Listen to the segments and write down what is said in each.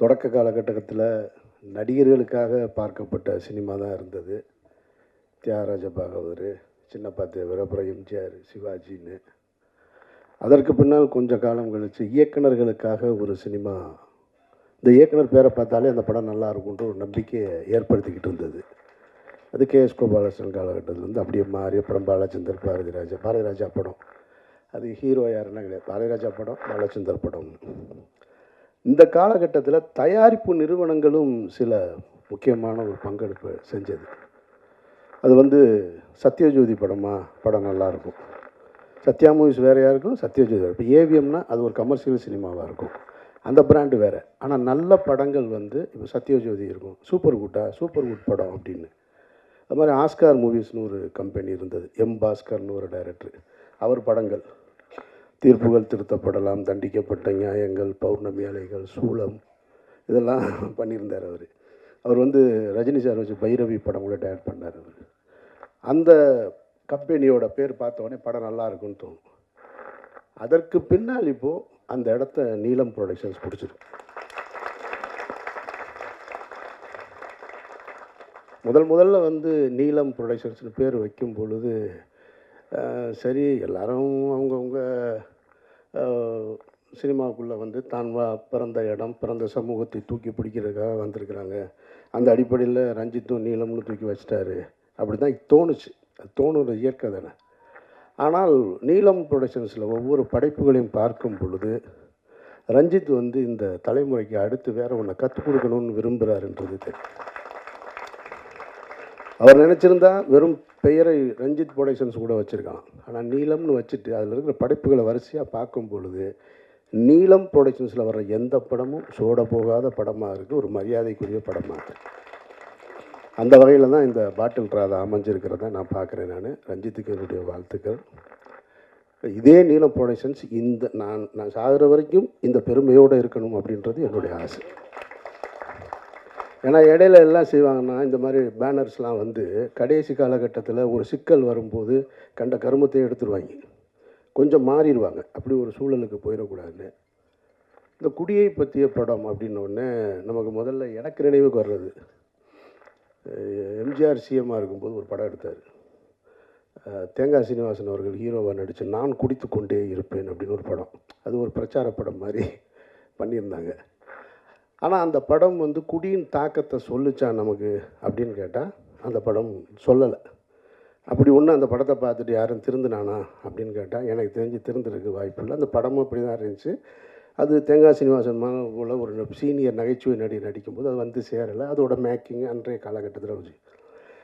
தொடக்க காலகட்டத்தில் நடிகர்களுக்காக பார்க்கப்பட்ட சினிமா தான் இருந்தது. தியாகராஜ பாகவதர், சின்னப்பா தேவர், அப்புறம் எம்ஜிஆர், சிவாஜின்னு. அதற்கு பின்னால் கொஞ்சம் காலம் கழித்து இயக்குனர்களுக்காக ஒரு சினிமா, இந்த இயக்குனர் பேரை பார்த்தாலே அந்த படம் நல்லா இருக்கும்ன்ற ஒரு நம்பிக்கையை ஏற்படுத்திக்கிட்டு இருந்தது. அது கேஎஸ் கோபாலகிருஷ்ணன் காலகட்டத்திலேருந்து அப்படியே மாறி அப்புறம் பாலச்சந்தர், பாரதிராஜா படம். அது ஹீரோ யாருன்னா கிடையாது, பாரதிராஜா படம், பாலச்சந்தர் படம். இந்த காலகட்டத்தில் தயாரிப்பு நிறுவனங்களும் சில முக்கியமான ஒரு பங்கெடுப்பு செஞ்சது. அது வந்து சத்யஜோதி படம் நல்லாயிருக்கும். சத்யா மூவிஸ் வேறையாக இருக்கும், சத்யஜோதி வேறு. இப்போ ஏவிஎம்னா அது ஒரு கமர்ஷியல் சினிமாவாக இருக்கும், அந்த பிராண்டு வேறு. ஆனால் நல்ல படங்கள் வந்து இப்போ சத்யஜோதி இருக்கும், சூப்பர் குட் படம் அப்படின்னு. அது மாதிரி ஆஸ்கார் மூவிஸ்னு ஒரு கம்பெனி இருந்தது, எம் பாஸ்கர்னு ஒரு டைரக்டர். அவர் படங்கள் தீர்ப்புகள் திருத்தப்படலாம், தண்டிக்கப்பட்ட நியாயங்கள், பௌர்ணமி அலைகள், சூளம், இதெல்லாம் பண்ணியிருந்தார் அவர். அவர் வந்து ரஜினி சார் வச்சு பைரவி படம் கூட டைரக்ட் பண்ணார் அவர். அந்த கம்பெனியோட பேர் பார்த்த உடனே படம் நல்லா இருக்குன்னு தோணும். அதற்கு பின்னால் இப்போது அந்த இடத்த நீலம் ப்ரொடக்ஷன்ஸ் பிடிச்சிருக்கு. முதல்ல வந்து நீலம் ப்ரொடக்ஷன்ஸ்னு பேர் வைக்கும் பொழுது சரி, எல்லாரும் அவங்கவுங்க சினிமாவுக்குள்ளே வந்து தான் பிறந்த இடம், பிறந்த சமூகத்தை தூக்கி பிடிக்கிறதுக்காக வந்திருக்கிறாங்க. அந்த அடிப்படையில் ரஞ்சித்தும் நீலம்னு தூக்கி வச்சிட்டாரு, அப்படி தான் தோணுச்சு. அது தோணுற இயற்கை தானே. ஆனால் நீலம் ப்ரொடக்ஷன்ஸில் ஒவ்வொரு படைப்புகளையும் பார்க்கும் பொழுது ரஞ்சித் வந்து இந்த தலைமுறைக்கு அடுத்து வேறு ஒன்றை கற்றுக் கொடுக்கணும்னு விரும்புகிறாருன்றது தெரியும். அவர் நினச்சிருந்தா வெறும் பெயரை ரஞ்சித் ப்ரொடக்ஷன்ஸ் கூட வச்சுருக்கலாம். ஆனால் நீலம்னு வச்சுட்டு அதில் இருக்கிற படைப்புகளை வரிசையாக பார்க்கும் பொழுது நீலம் ப்ரொடக்ஷன்ஸில் வர்ற எந்த படமும் சோட போகாத படமாக இருக்குது, ஒரு மரியாதைக்குரிய படமாக இருக்குது. அந்த வகையில் தான் இந்த பாட்டில் ராதா அமைஞ்சிருக்கிறத நான் பார்க்குறேன். ரஞ்சித்துக்கு என்னுடைய வாழ்த்துக்கள். இதே நீலம் ப்ரொடக்ஷன்ஸ் நான் சாகிற வரைக்கும் இந்த பெருமையோடு இருக்கணும் அப்படின்றது என்னுடைய ஆசை. ஏன்னா இடையில எல்லாம் செய்வாங்கன்னா, இந்த மாதிரி பேனர்ஸ்லாம் வந்து கடைசி காலகட்டத்தில் ஒரு சிக்கல் வரும்போது கண்ட கருமத்தையும் எடுத்துருவாங்க, கொஞ்சம் மாறிடுவாங்க. அப்படி ஒரு சூழலுக்கு போயிடக்கூடாதுன்னு இந்த குடியை பற்றிய படம் அப்படின்னோடனே நமக்கு முதல்ல எனக்கு நினைவுக்கு வர்றது, எம்ஜிஆர் சிஎம்மாக இருக்கும்போது ஒரு படம் எடுத்தார். தேங்காய் சீனிவாசன் அவர்கள் ஹீரோவாக நடித்து நான் குடித்து கொண்டே இருப்பேன் அப்படின்னு ஒரு படம். அது ஒரு பிரச்சார படம் மாதிரி பண்ணியிருந்தாங்க. ஆனால் அந்த படம் வந்து குடியின் தாக்கத்தை சொல்லிச்சா நமக்கு அப்படின்னு கேட்டால் அந்த படம் சொல்லலை. அப்படி ஒன்று அந்த படத்தை பார்த்துட்டு யாரும் திருந்தினானா அப்படின்னு கேட்டால் எனக்கு தெரிஞ்சு திருந்துறதுக்கு வாய்ப்பு இல்லை. அந்த படமும் அப்படி தான் இருந்துச்சு. அது தேங்காய் சீனிவாசன் போல் ஒரு சீனியர் நகைச்சுவை நடிக்கும்போது அது வந்து சேரலை. அதோட மேக்கிங் அன்றைய காலகட்டத்தில் இருந்துச்சு.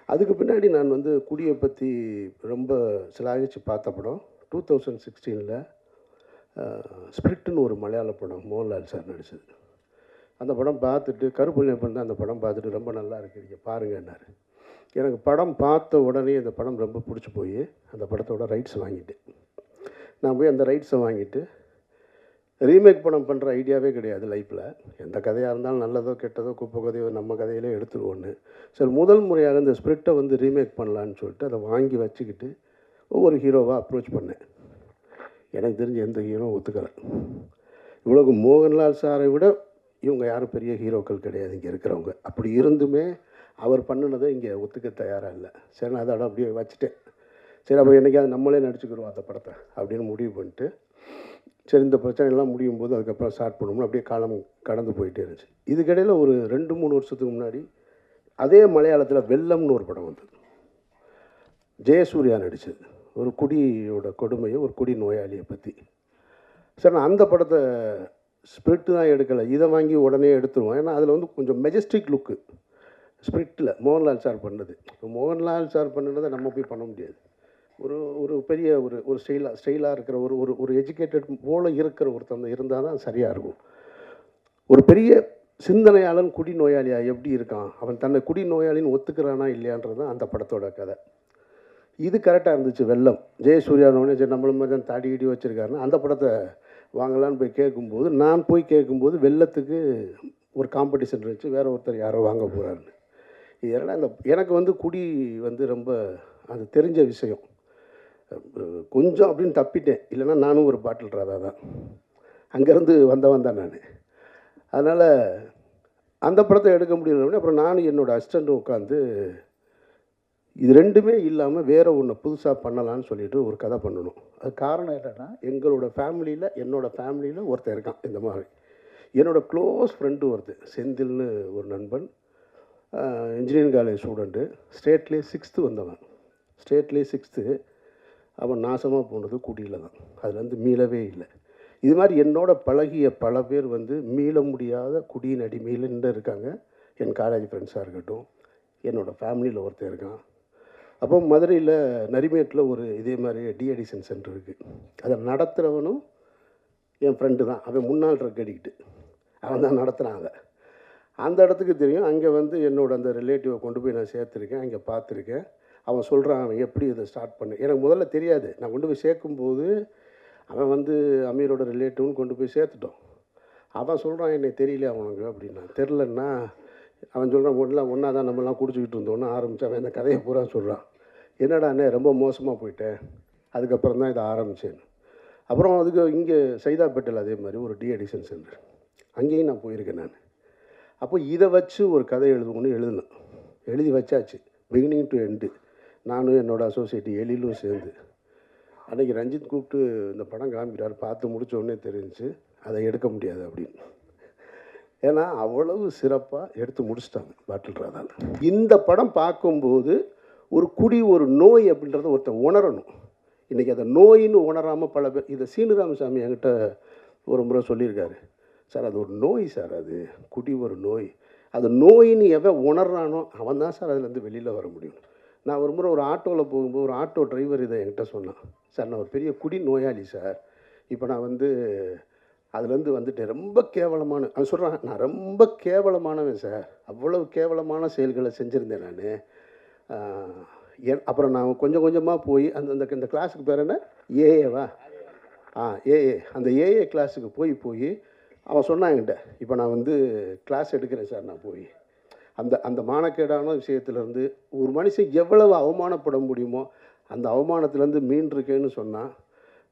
அதுக்கு பின்னாடி நான் வந்து குடியை பற்றி ரொம்ப சிலாகிச்சு பார்த்த படம் 2016 ஸ்பிரிட்டுன்னு ஒரு மலையாள படம், மோகன்லால் சார் நடித்தது. அந்த படம் பார்த்துட்டு கருப்புள்ளியப்பன் தான் அந்த படம் பார்த்துட்டு ரொம்ப நல்லா இருக்கிறீங்க பாருங்கன்னாரு. எனக்கு படம் பார்த்த உடனே அந்த படம் ரொம்ப பிடிச்சி போய் அந்த படத்தோட ரைட்ஸ் வாங்கிட்டேன். நான் போய் அந்த ரைட்ஸை வாங்கிட்டு ரீமேக் படம் பண்ணுற ஐடியாவே கிடையாது லைஃப்பில். எந்த கதையாக இருந்தாலும் நல்லதோ கெட்டதோ குப்பை கதையோ நம்ம கதையிலே எடுத்துருவோன்னு சரி முதல் முறையாக இந்த ஸ்பிரிட்டை வந்து ரீமேக் பண்ணலான்னு சொல்லிட்டு அதை வாங்கி வச்சுக்கிட்டு ஒவ்வொரு ஹீரோவாக அப்ரோச் பண்ணேன். எனக்கு தெரிஞ்ச எந்த ஹீரோ ஒத்துக்கலை. இவ்வளவு மோகன்லால் சாரை விட இவங்க யாரும் பெரிய ஹீரோக்கள் கிடையாது இங்கே இருக்கிறவங்க. அப்படி இருந்துமே அவர் பண்ணினதை இங்கே ஒத்துக்க தயாராக இல்லை. சரி, நான் அதோட அப்படியே வச்சுட்டேன். சரி, அப்போ என்றைக்காவது நம்மளே நடிச்சுக்கிறோம் அந்த படத்தை அப்படின்னு முடிவு பண்ணிட்டு, சரி இந்த பிரச்சனைலாம் முடியும் போது அதுக்கப்புறம் ஸ்டார்ட் பண்ணணும்னு அப்படியே காலம் கடந்து போயிட்டே இருந்துச்சு. இதுக்கிடையில் ஒரு 2-3 வருஷத்துக்கு முன்னாடி அதே மலையாளத்தில் வெள்ளம்னு ஒரு படம் வந்தது, ஜெயசூர்யா நடித்தது. ஒரு குடியோட கொடுமையை, ஒரு குடி நோயாளியை பற்றி. சரி, நான் அந்த படத்தை ஸ்பிரிட்டு தான் எடுக்கலை, இதை வாங்கி உடனே எடுத்துருவோம். ஏன்னா அதில் வந்து கொஞ்சம் மெஜஸ்டிக் லுக்கு ஸ்பிரிட்டில் மோகன்லால் சார் பண்ணது. இப்போ மோகன்லால் சார் பண்ணுறதை நம்ம போய் பண்ண முடியாது. ஒரு பெரிய ஒரு ஸ்டைலாக இருக்கிற ஒரு எஜுகேட்டட் போல் இருக்கிற ஒருத்தன் இருந்தால் தான் சரியாக இருக்கும். ஒரு பெரிய சிந்தனையாளன் குடி நோயாளியாக எப்படி இருக்கான், அவன் தன்னை குடி நோயாளின்னு ஒத்துக்கிறானா இல்லையான்றது தான் அந்த படத்தோட கதை. இது கரெக்டாக இருந்துச்சு. வெள்ளம் ஜெயசூர்யானோடனே சரி நம்மள மாதிரி தான் தாடி இடி வச்சுருக்காருன்னா அந்த படத்தை வாங்கலான்னு போய் கேட்கும்போது, நான் போய் கேட்கும்போது வெள்ளத்துக்கு ஒரு காம்படிஷன் இருந்துச்சு, வேறு ஒருத்தர் யாரோ வாங்க போகிறாருன்னு. இதெல்லாம் எனக்கு வந்து குடி வந்து ரொம்ப அது தெரிஞ்ச விஷயம். கொஞ்சம் அப்படின்னு தப்பிட்டேன், இல்லைன்னா நானும் ஒரு பாட்டில் ராதா தான், அங்கேருந்து வந்தவன் தான் நான். அதனால் அந்த படத்தை எடுக்க முடியல. அப்புறம் நானும் என்னோடய அசிஸ்டண்ட்டும் உட்காந்து இது ரெண்டுமே இல்லாமல் வேறு ஒன்று புதுசாக பண்ணலான்னு சொல்லிட்டு ஒரு கதை பண்ணணும். அது காரணம் என்னென்னா, எங்களோட ஃபேமிலியில் என்னோடய ஃபேமிலியில் ஒருத்தன் இருக்கான் இந்த மாதிரி. என்னோடய க்ளோஸ் ஃப்ரெண்டு ஒருத்தர் செந்தில்னு ஒரு நண்பன், இன்ஜினியரிங் காலேஜ் ஸ்டூடெண்ட்டு, ஸ்டேட்லேயே 6th வந்தவன். ஸ்டேட்லேயே 6th. அவன் நாசமாக போனது குடியில் தான். அதுலேருந்து மீளவே இல்லை. இது மாதிரி என்னோட பழகிய பல பேர் வந்து மீள முடியாத குடியின் அடிமையில் நின்று இருக்காங்க. என் காலேஜ் ஃப்ரெண்ட்ஸாக இருக்கட்டும், என்னோடய ஃபேமிலியில் ஒருத்தர் இருக்கான். அப்போ மதுரையில் நரிமேட்டில் ஒரு இதே மாதிரி டிஅடிக்ஷன் சென்டர் இருக்குது. அதை நடத்துகிறவனும் என் ஃப்ரெண்டு தான். அவன் முன்னாள் ட்ரக் அடிக்ட்டு, அவன் தான் நடத்துகிறாங்க. அந்த இடத்துக்கு தெரியும். அங்கே வந்து என்னோடய அந்த ரிலேட்டிவை கொண்டு போய் நான் சேர்த்துருக்கேன், அங்கே பார்த்துருக்கேன். அவன் சொல்கிறான் அவன் எப்படி இதை ஸ்டார்ட் பண்ணு. எனக்கு முதல்ல தெரியாது. நான் கொண்டு போய் சேர்க்கும்போது அவன் வந்து அமீரோட ரிலேட்டிவ்னு கொண்டு போய் சேர்த்துட்டோம். அவன் சொல்கிறான் என்னை தெரியல அவனுக்கு அப்படின்னா. தெரிலன்னா அவன் சொல்கிறான் ஒன்றா தான் நம்மலாம் குடிச்சிக்கிட்டு இருந்தோன்னு ஆரம்பித்து அவன் இந்த கதையை பூரா சொல்கிறான். என்னடா அண்ணே ரொம்ப மோசமாக போயிட்டேன், அதுக்கப்புறம் தான் இதை ஆரம்பித்தேன். அப்புறம் அதுக்கு இங்கே சைதாப்பேட்டையில் அதே மாதிரி ஒரு டிஅடிக்ஷன் சென்டர், அங்கேயும் நான் போயிருக்கேன் நான். அப்போ இதை வச்சு ஒரு கதை எழுதினேன். எழுதி வச்சாச்சு, பிகினிங் டு எண்டு. நானும் என்னோடய அசோசியேட் எழிலும் சேர்ந்து. அன்றைக்கி ரஞ்சித் கூப்பிட்டு இந்த படம் காமிக்கிறார். பார்த்து முடித்தோடனே தெரிஞ்சு அதை எடுக்க முடியாது அப்படின்னு. ஏன்னா அவ்வளவு சிறப்பாக எடுத்து முடிச்சிட்டாங்க பாட்டில் ராதாவில். இந்த படம் பார்க்கும்போது ஒரு குடி ஒரு நோய் அப்படின்றத ஒருத்தன் உணரணும். இன்றைக்கி அதை நோயின்னு உணராமல் பல பேர். இதை சீனிராமசாமி என்கிட்ட ஒரு முறை சொல்லியிருக்காரு. சார் அது ஒரு நோய் சார், அது குடி ஒரு நோய். அது நோயின்னு எவன் உணர்றானோ அவன் தான் சார் அதுலேருந்து வெளியில் வர முடியும். நான் ஒரு முறை ஒரு ஆட்டோவில் போகும்போது ஒரு ஆட்டோ டிரைவர் இதை என்கிட்ட சொன்னான். சார் நான் ஒரு பெரிய குடி நோயாளி சார், இப்போ நான் வந்து அதுலேருந்து வந்துட்டேன், ரொம்ப கேவலமான. அவன் சொல்கிறான் நான் ரொம்ப கேவலமானவன் சார், அவ்வளவு கேவலமான செயல்களை செஞ்சுருந்தேன் நான். அப்புறம் நான் கொஞ்சம் கொஞ்சமாக போய் அந்த கிளாஸுக்கு பேர் என்ன, ஏஏவா? ஏஏ. அந்த ஏஏ கிளாஸுக்கு போய் அவன் சொன்னான் என்கிட்ட, இப்போ நான் வந்து கிளாஸ் எடுக்கிறேன் சார். நான் போய் அந்த மானக்கேடான விஷயத்துலேருந்து ஒரு மனுஷன் எவ்வளவு அவமானப்பட முடியுமோ அந்த அவமானத்துலேருந்து மீண்டிருக்கேன்னு சொன்னால்,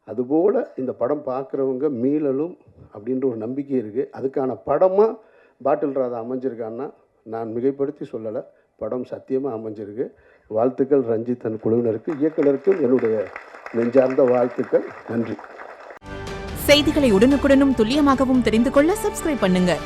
அதுபோல் இந்த படம் பார்க்குறவங்க மீளலும் அப்படின்ற ஒரு நம்பிக்கை இருக்குது. அதுக்கான படமாக பாட்டில் ராதா அமைஞ்சிருக்கான்னா நான் மிகைப்படுத்தி சொல்லலை, படம் சத்தியமாக அமைஞ்சிருக்கு. வாழ்த்துக்கள் ரஞ்சித் அண்ட் குழுவினருக்கு, இயக்குனருக்கும் என்னுடைய நெஞ்சார்ந்த வாழ்த்துக்கள். நன்றி. செய்திகளை உடனுக்குடனும் துல்லியமாகவும் தெரிந்து கொள்ள சப்ஸ்கிரைப் பண்ணுங்கள்.